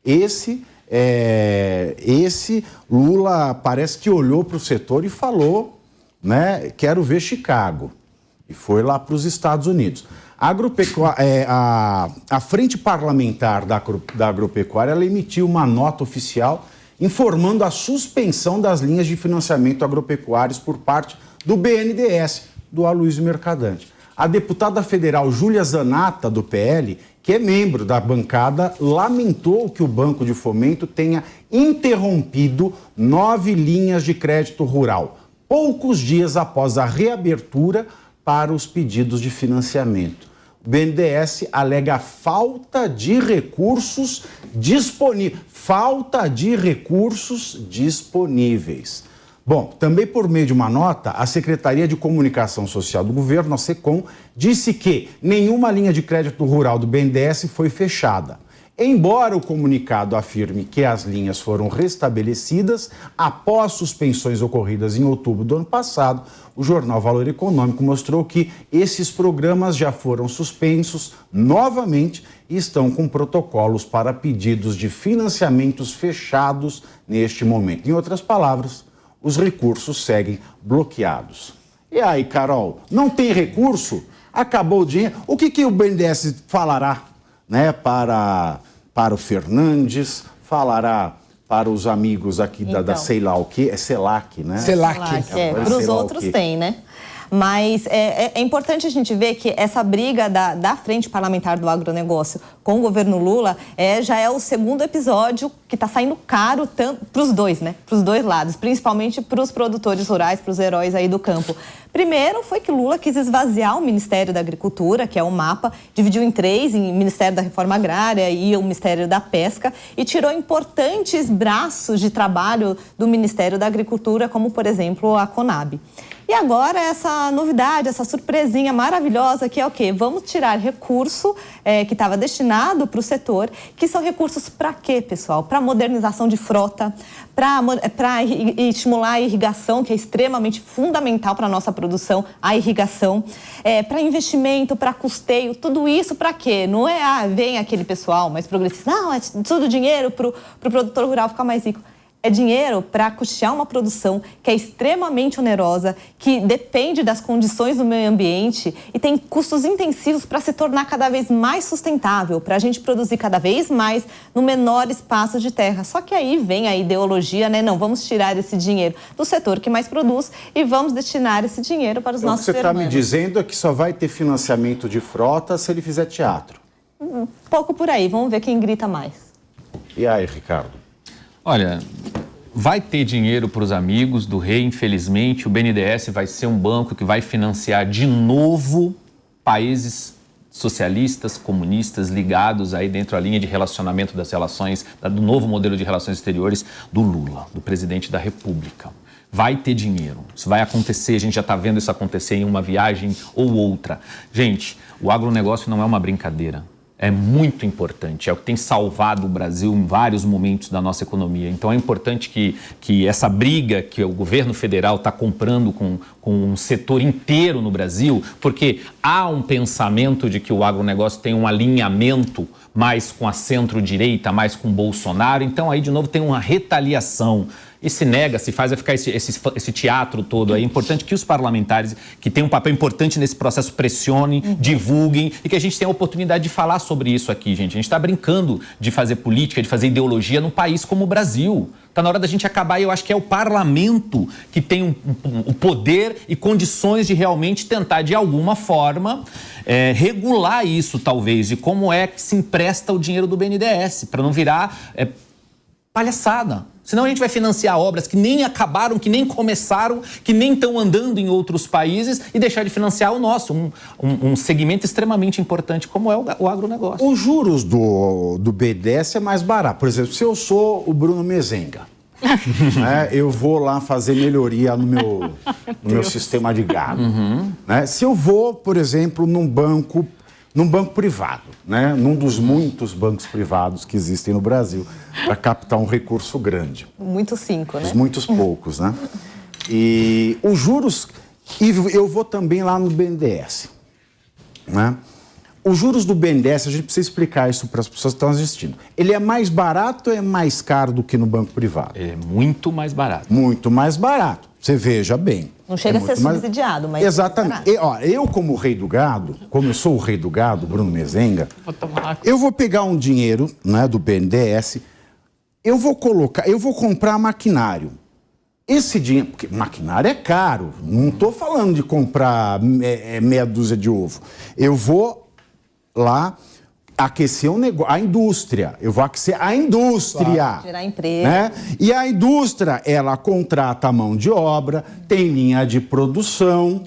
Esse Lula parece que olhou para o setor e falou, né, quero ver Chicago. E foi lá para os Estados Unidos. A Frente Parlamentar da Agropecuária ela emitiu uma nota oficial informando a suspensão das linhas de financiamento agropecuários por parte do BNDES, do Aloysio Mercadante. A deputada federal Júlia Zanatta, do PL, que é membro da bancada, lamentou que o Banco de Fomento tenha interrompido 9 linhas de crédito rural, poucos dias após a reabertura para os pedidos de financiamento. O BNDES alega falta de recursos disponíveis. Bom, também por meio de uma nota, a Secretaria de Comunicação Social do Governo, a SECOM, disse que nenhuma linha de crédito rural do BNDES foi fechada. Embora o comunicado afirme que as linhas foram restabelecidas após suspensões ocorridas em outubro do ano passado, o jornal Valor Econômico mostrou que esses programas já foram suspensos novamente e estão com protocolos para pedidos de financiamentos fechados neste momento. Em outras palavras, os recursos seguem bloqueados. E aí, Carol, não tem recurso? Acabou o dinheiro? O que o BNDES falará, né, para o Fernandes, falará para os amigos aqui da sei lá o quê? É CELAC, né? CELAC. Para os outros tem, né? Mas é importante a gente ver que essa briga da Frente Parlamentar do Agronegócio com o governo Lula já é o segundo episódio que está saindo caro para os dois, né? Para os dois lados, principalmente para os produtores rurais, para os heróis aí do campo. Primeiro foi que Lula quis esvaziar o Ministério da Agricultura, que é o MAPA, dividiu em 3, em Ministério da Reforma Agrária e o Ministério da Pesca, e tirou importantes braços de trabalho do Ministério da Agricultura, como, por exemplo, a Conab. E agora essa novidade, essa surpresinha maravilhosa que é o quê? Vamos tirar recurso que estava destinado para o setor, que são recursos para quê, pessoal? Para modernização de frota, para estimular a irrigação, que é extremamente fundamental para a nossa produção, a irrigação, para investimento, para custeio, tudo isso para quê? Não é, vem aquele pessoal mais progressista, não, é tudo dinheiro para o produtor rural ficar mais rico. É dinheiro para custear uma produção que é extremamente onerosa, que depende das condições do meio ambiente e tem custos intensivos para se tornar cada vez mais sustentável, para a gente produzir cada vez mais no menor espaço de terra. Só que aí vem a ideologia, né? Não, vamos tirar esse dinheiro do setor que mais produz e vamos destinar esse dinheiro para os nossos irmãos. O que você está me hermanos. dizendo é que só vai ter financiamento de frota se ele fizer teatro. Pouco por aí, vamos ver quem grita mais. E aí, Ricardo? Olha, vai ter dinheiro para os amigos do rei, infelizmente. O BNDES vai ser um banco que vai financiar de novo países socialistas, comunistas, ligados aí dentro da linha de relacionamento das relações, do novo modelo de relações exteriores do Lula, do presidente da República. Vai ter dinheiro, isso vai acontecer, a gente já está vendo isso acontecer em uma viagem ou outra. Gente, o agronegócio não é uma brincadeira. É muito importante, é o que tem salvado o Brasil em vários momentos da nossa economia. Então é importante que essa briga que o governo federal está comprando com um setor inteiro no Brasil, porque há um pensamento de que o agronegócio tem um alinhamento mais com a centro-direita, mais com Bolsonaro. Então aí de novo tem uma retaliação. E se nega, se faz ficar esse teatro todo aí. É importante que os parlamentares, que têm um papel importante nesse processo, pressionem, divulguem e que a gente tenha a oportunidade de falar sobre isso aqui, gente. A gente está brincando de fazer política, de fazer ideologia num país como o Brasil. Está na hora da gente acabar e eu acho que é o parlamento que tem o poder e condições de realmente tentar, de alguma forma, regular isso, talvez, de como é que se empresta o dinheiro do BNDES, para não virar palhaçada. Senão a gente vai financiar obras que nem acabaram, que nem começaram, que nem estão andando em outros países e deixar de financiar o nosso, um segmento extremamente importante como é o agronegócio. Os juros do BNDES é mais barato. Por exemplo, se eu sou o Bruno Mezenga, né, eu vou lá fazer melhoria no meu sistema de gado. Né? Se eu vou, por exemplo, num banco privado, né? Num dos muitos bancos privados que existem no Brasil, para captar um recurso grande. Muitos 5, né? Os muitos poucos, né? E os juros... E eu vou também lá no BNDES, né? os juros do BNDES, a gente precisa explicar isso para as pessoas que estão assistindo. Ele é mais barato ou é mais caro do que no banco privado? É muito mais barato. Muito mais barato. Você veja bem. Não chega a ser subsidiado, mas... Exatamente. Eu, como rei do gado, como eu sou o rei do gado, Bruno Mezenga, eu vou pegar um dinheiro, né, do BNDES, eu vou comprar maquinário. Esse dinheiro, porque maquinário é caro, não estou falando de comprar meia dúzia de ovo. Eu vou lá aquecer a indústria, eu vou aquecer a indústria. Claro. Gerar emprego. Né? E a indústria, ela contrata a mão de obra, tem linha de produção,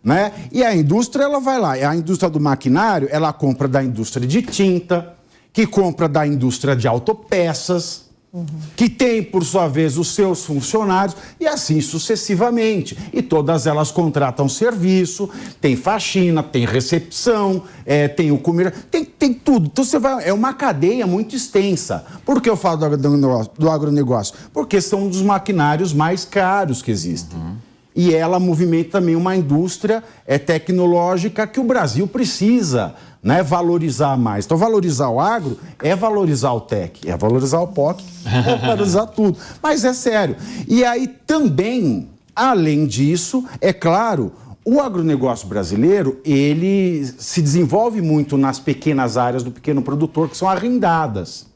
né? E a indústria, ela vai lá, a indústria do maquinário, ela compra da indústria de tinta, que compra da indústria de autopeças, que tem, por sua vez, os seus funcionários, e assim sucessivamente. E todas elas contratam serviço, tem faxina, tem recepção, tem o comer, tem tudo. Então você vai, é uma cadeia muito extensa. Por que eu falo do agronegócio? Porque são um dos maquinários mais caros que existem. E ela movimenta também uma indústria tecnológica que o Brasil precisa, né, valorizar mais. Então, valorizar o agro é valorizar o TEC, é valorizar o POC, é valorizar tudo. Mas é sério. E aí também, além disso, é claro, o agronegócio brasileiro, ele se desenvolve muito nas pequenas áreas do pequeno produtor, que são arrendadas.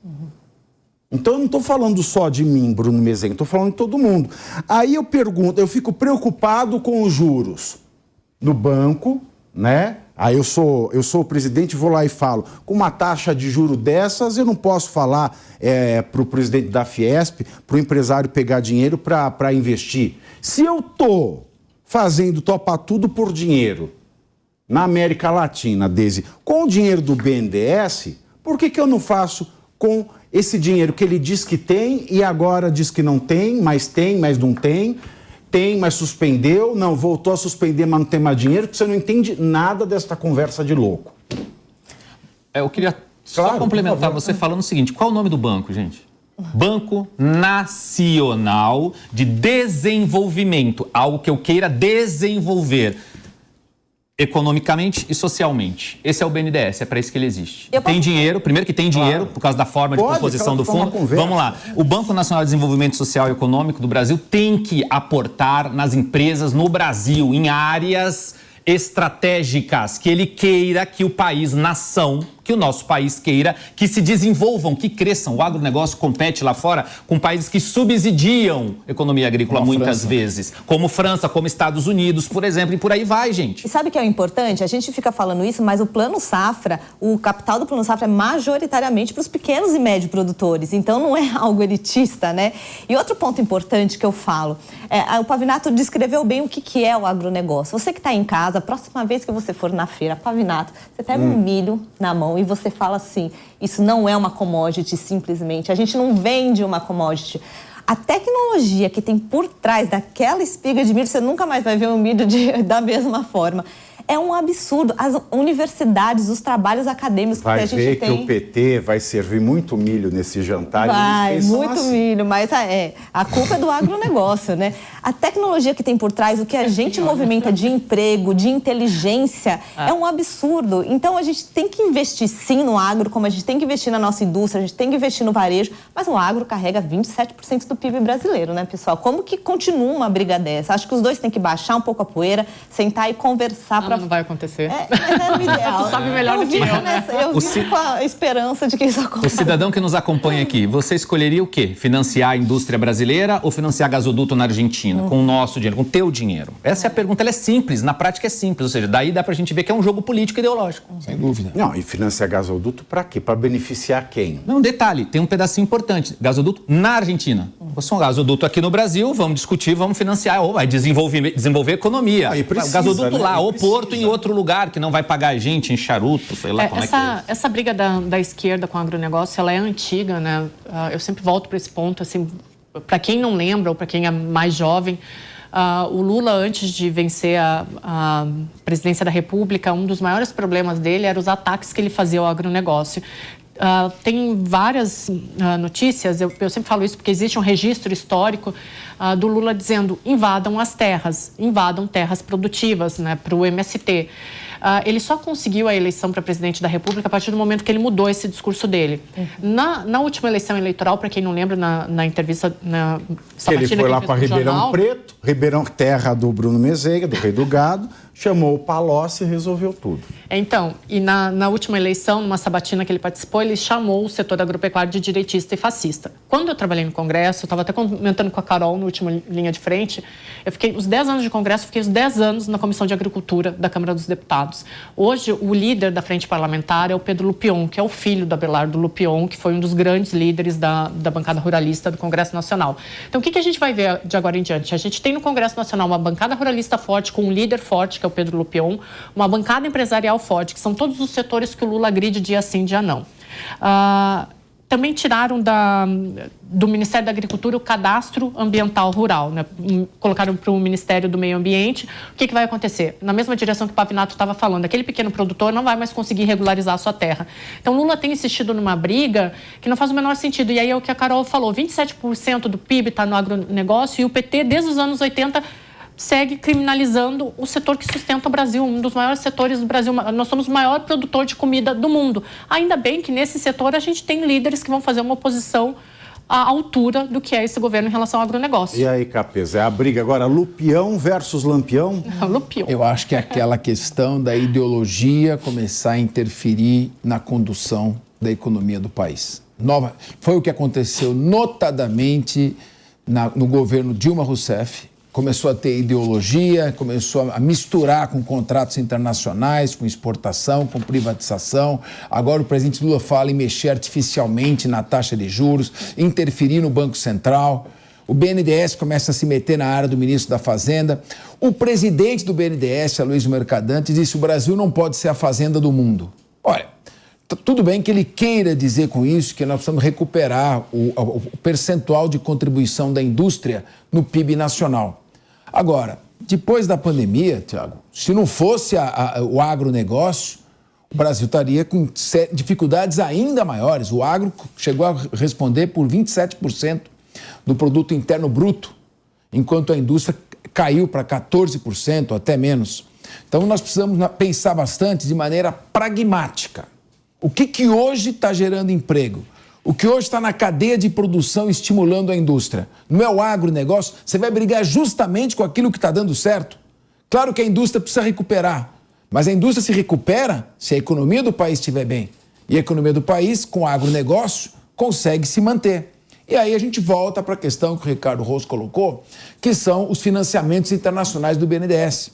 Então, eu não estou falando só de mim, Bruno Mezenga, estou falando de todo mundo. Aí eu pergunto, eu fico preocupado com os juros no banco, né? Aí eu sou o presidente, vou lá e falo, com uma taxa de juro dessas, eu não posso falar para o presidente da Fiesp, para o empresário pegar dinheiro para investir. Se eu estou fazendo topa tudo por dinheiro na América Latina, Deise, com o dinheiro do BNDES, por que eu não faço com esse dinheiro que ele diz que tem e agora diz que não tem, mas não tem? Tem, mas suspendeu, não, voltou a suspender, mas não tem mais dinheiro, porque você não entende nada desta conversa de louco. Eu queria só complementar você falando o seguinte, qual é o nome do banco, gente? Banco Nacional de Desenvolvimento, algo que eu queira desenvolver economicamente e socialmente. Esse é o BNDES, é para isso que ele existe. Tem dinheiro, primeiro que tem dinheiro, por causa da forma de composição do fundo. Vamos lá, o Banco Nacional de Desenvolvimento Social e Econômico do Brasil tem que aportar nas empresas no Brasil, em áreas estratégicas, que ele queira que o país, nação, que o nosso país queira que se desenvolvam, que cresçam. O agronegócio compete lá fora com países que subsidiam a economia agrícola muitas vezes, como França, como Estados Unidos, por exemplo, e por aí vai, gente. E sabe o que é importante? A gente fica falando isso, mas o Plano Safra, o capital do Plano Safra é majoritariamente para os pequenos e médios produtores, então não é algo elitista, né? E outro ponto importante que eu falo, o Pavinato descreveu bem o que é o agronegócio. Você que está em casa, a próxima vez que você for na feira, Pavinato, você pega um milho na mão e você fala assim, isso não é uma commodity simplesmente, a gente não vende uma commodity. A tecnologia que tem por trás daquela espiga de milho, você nunca mais vai ver um milho da mesma forma. É um absurdo. As universidades, os trabalhos acadêmicos que a gente tem... Vai ver que o PT vai servir muito milho nesse jantar. Vai, muito milho, mas a culpa é do agronegócio, né? A tecnologia que tem por trás, o que a gente movimenta de emprego, de inteligência, é um absurdo. Então, a gente tem que investir sim no agro, como a gente tem que investir na nossa indústria, a gente tem que investir no varejo, mas o agro carrega 27% do PIB brasileiro, né, pessoal? Como que continua uma briga dessa? Acho que os dois têm que baixar um pouco a poeira, sentar e conversar Não vai acontecer. Mas era o ideal. Tu sabe melhor do que eu. Eu vivo com a esperança de que isso aconteça. O cidadão que nos acompanha aqui, você escolheria o quê? Financiar a indústria brasileira ou financiar gasoduto na Argentina? Com o nosso dinheiro, com o teu dinheiro? Essa é a pergunta, ela é simples, na prática é simples. Ou seja, daí dá pra gente ver que é um jogo político ideológico. Sem dúvida. Não, e financiar gasoduto pra quê? Pra beneficiar quem? Não, detalhe, tem um pedacinho importante. Gasoduto na Argentina. Você é um gasoduto aqui no Brasil, vamos discutir, vamos financiar, ou vai desenvolver economia. Precisa, o gasoduto lá, ou precisa. Porto em outro lugar, que não vai pagar a gente em charuto, sei lá como é que é. Essa briga da esquerda com o agronegócio, ela é antiga, né? Eu sempre volto para esse ponto, assim, para quem não lembra ou para quem é mais jovem, o Lula, antes de vencer a presidência da República, um dos maiores problemas dele era os ataques que ele fazia ao agronegócio. Tem várias notícias, eu sempre falo isso porque existe um registro histórico do Lula dizendo invadam terras produtivas, né, para o MST. ele só conseguiu a eleição para presidente da República a partir do momento que ele mudou esse discurso dele. Na última eleição eleitoral, para quem não lembra, na entrevista, na sabatina que ele foi lá para Ribeirão Preto, Ribeirão terra do Bruno Mezeiga, do Rei do Gado, chamou o Palocci e resolveu tudo. Então, e na última eleição, numa sabatina que ele participou, ele chamou o setor agropecuário de direitista e fascista. Quando eu trabalhei no Congresso, eu estava até comentando com a Carol no último Linha de Frente, eu fiquei os 10 anos de Congresso, fiquei os 10 anos na Comissão de Agricultura da Câmara dos Deputados. Hoje, o líder da Frente Parlamentar é o Pedro Lupion, que é o filho do Abelardo Lupion, que foi um dos grandes líderes da bancada ruralista do Congresso Nacional. Então, o que a gente vai ver de agora em diante? A gente tem no Congresso Nacional uma bancada ruralista forte, com um líder forte, que é o Pedro Lupion, uma bancada empresarial forte, que são todos os setores que o Lula agride dia sim, dia não. Também tiraram do Ministério da Agricultura o cadastro ambiental rural, né? Colocaram para o Ministério do Meio Ambiente. O que vai acontecer? Na mesma direção que o Pavinato estava falando, aquele pequeno produtor não vai mais conseguir regularizar a sua terra. Então, Lula tem insistido numa briga que não faz o menor sentido. E aí é o que a Carol falou, 27% do PIB está no agronegócio e o PT, desde os anos 80, segue criminalizando o setor que sustenta o Brasil, um dos maiores setores do Brasil. Nós somos o maior produtor de comida do mundo. Ainda bem que nesse setor a gente tem líderes que vão fazer uma oposição à altura do que é esse governo em relação ao agronegócio. E aí, Capês, é a briga agora Lupião versus Lampião? Lupião. Eu acho que é aquela questão da ideologia começar a interferir na condução da economia do país. Foi o que aconteceu notadamente no governo Dilma Rousseff. Começou a ter ideologia, começou a misturar com contratos internacionais, com exportação, com privatização. Agora o presidente Lula fala em mexer artificialmente na taxa de juros, interferir no Banco Central. O BNDES começa a se meter na área do ministro da Fazenda. O presidente do BNDES, Aloysio Mercadante, disse que o Brasil não pode ser a fazenda do mundo. Olha, tudo bem que ele queira dizer com isso que nós precisamos recuperar o percentual de contribuição da indústria no PIB nacional. Agora, depois da pandemia, Tiago, se não fosse o agronegócio, o Brasil estaria com dificuldades ainda maiores. O agro chegou a responder por 27% do produto interno bruto, enquanto a indústria caiu para 14%, até menos. Então, nós precisamos pensar bastante de maneira pragmática. O que hoje está gerando emprego? O que hoje está na cadeia de produção estimulando a indústria? Não é o agronegócio? Você vai brigar justamente com aquilo que está dando certo? Claro que a indústria precisa recuperar, mas a indústria se recupera se a economia do país estiver bem. E a economia do país, com o agronegócio, consegue se manter. E aí a gente volta para a questão que o Ricardo Rosso colocou, que são os financiamentos internacionais do BNDES.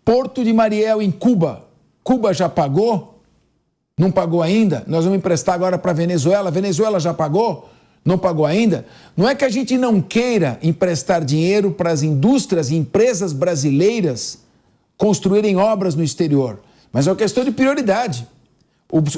Porto de Mariel, em Cuba. Cuba já pagou? Não pagou ainda? Nós vamos emprestar agora para a Venezuela. A Venezuela já pagou? Não pagou ainda? Não é que a gente não queira emprestar dinheiro para as indústrias e empresas brasileiras construírem obras no exterior, mas é uma questão de prioridade.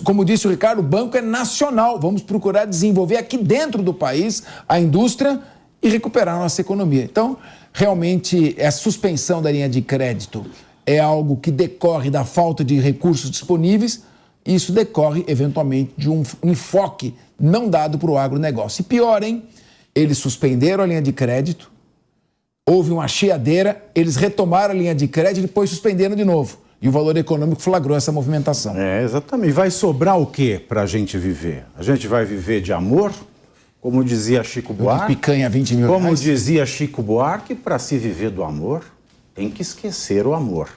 Como disse o Ricardo, o banco é nacional. Vamos procurar desenvolver aqui dentro do país a indústria e recuperar a nossa economia. Então, realmente, a suspensão da linha de crédito é algo que decorre da falta de recursos disponíveis. Isso decorre, eventualmente, de um enfoque não dado para o agronegócio. E pior, hein? Eles suspenderam a linha de crédito, houve uma chiadeira, eles retomaram a linha de crédito e depois suspenderam de novo. E o Valor Econômico flagrou essa movimentação. Exatamente. Vai sobrar o quê para a gente viver? A gente vai viver de amor? Como dizia Chico Buarque. De picanha, 20 mil Como reais. dizia Chico Buarque, para se viver do amor, tem que esquecer o amor.